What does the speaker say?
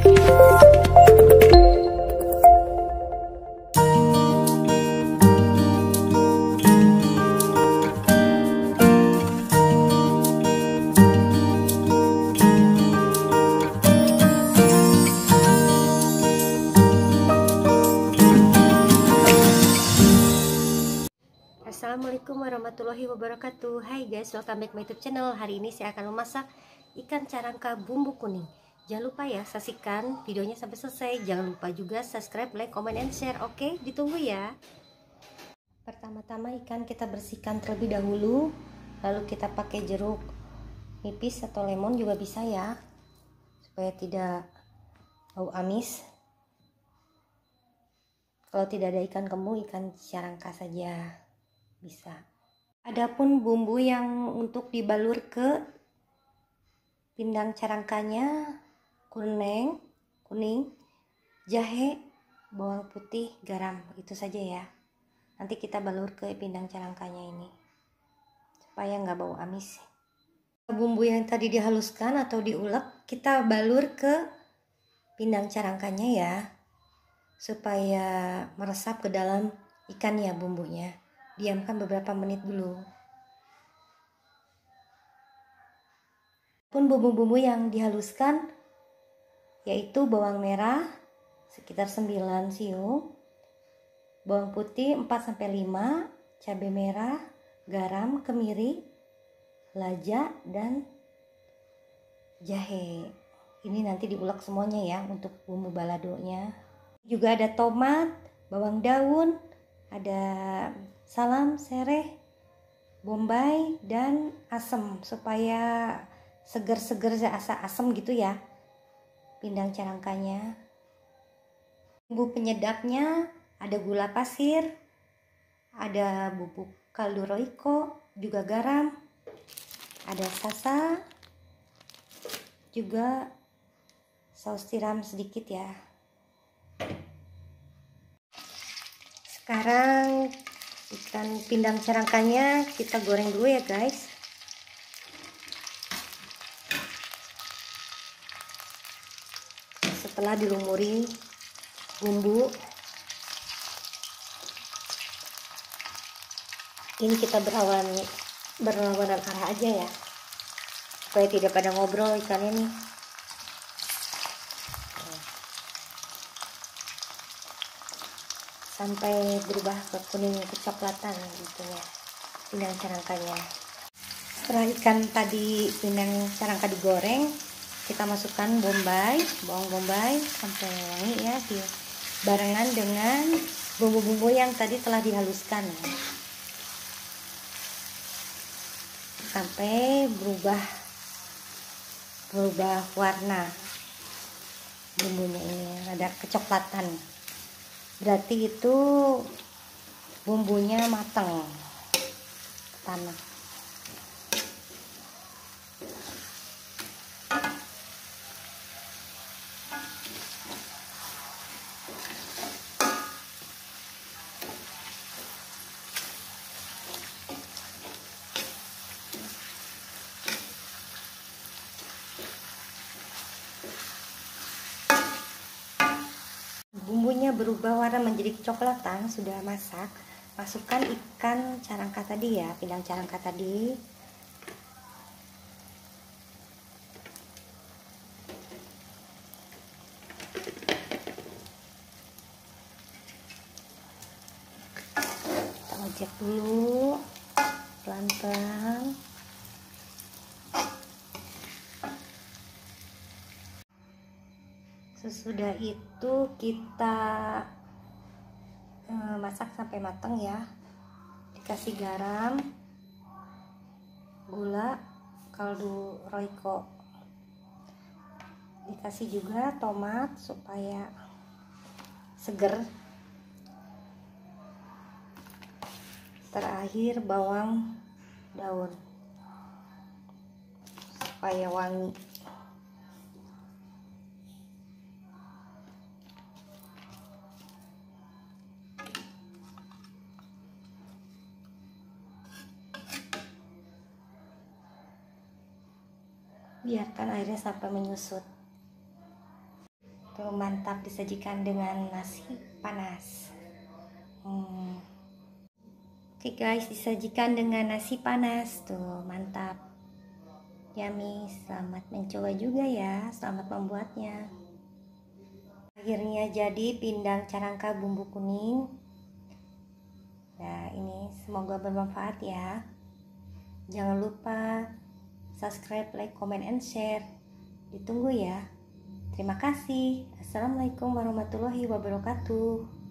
Assalamualaikum warahmatullahi wabarakatuh. Hai guys, welcome back my YouTube channel. Hari ini saya akan memasak ikan carangka bumbu kuning. Jangan lupa ya, saksikan videonya sampai selesai. Jangan lupa juga subscribe, like, comment, and share. Oke, ditunggu ya. Pertama-tama ikan kita bersihkan terlebih dahulu. Lalu kita pakai jeruk nipis atau lemon juga bisa ya, supaya tidak bau amis. Kalau tidak ada ikan kembung, ikan carangka saja bisa. Adapun bumbu yang untuk dibalur ke pindang carangkanya, kuning, jahe, bawang putih, garam, itu saja ya. Nanti kita balur ke pindang carangkanya ini supaya nggak bau amis. Bumbu yang tadi dihaluskan atau diulek kita balur ke pindang carangkanya ya, supaya meresap ke dalam ikannya bumbunya. Diamkan beberapa menit dulu. Pun bumbu-bumbu yang dihaluskan yaitu bawang merah sekitar 9 siung, bawang putih 4-5, cabai merah, garam, kemiri, lada, dan jahe. Ini nanti diulek semuanya ya untuk bumbu baladonya. Juga ada tomat, bawang daun, ada salam, sereh, bombay, dan asem supaya seger-seger, asa asem gitu ya pindang carangkanya. Bumbu penyedapnya ada gula pasir, ada bubuk kaldu roiko, juga garam, ada sasa, juga saus tiram sedikit ya. Sekarang ikan pindang carangkanya kita goreng dulu ya guys. Setelah dilumuri bumbu, ini kita berlawanan arah aja ya, supaya tidak pada ngobrol ikannya nih. Sampai berubah ke kuning kecoklatan gitu ya pindang carangkanya. Setelah ikan tadi pindang carangka digoreng, kita masukkan bawang bombay sampai wangi ya, barengan dengan bumbu-bumbu yang tadi telah dihaluskan sampai berubah warna bumbunya ini, ada kecoklatan. Berarti itu bumbunya matang tanah. Bumbunya berubah warna menjadi kecoklatan, sudah masak. Masukkan ikan carangka tadi ya, pindang carangka tadi. Kita ojek dulu pelan-pelan. Sesudah itu kita masak sampai matang ya. Dikasih garam, gula, kaldu roiko. Dikasih juga tomat supaya seger. Terakhir bawang daun supaya wangi. Biarkan airnya sampai menyusut. Tuh mantap, disajikan dengan nasi panas. Oke guys, disajikan dengan nasi panas. Tuh mantap, yummy. Selamat mencoba juga ya, selamat membuatnya. Akhirnya jadi pindang carangka bumbu kuning. Nah ini semoga bermanfaat ya. Jangan lupa subscribe, like, comment, and share. Ditunggu ya. Terima kasih. Assalamualaikum warahmatullahi wabarakatuh.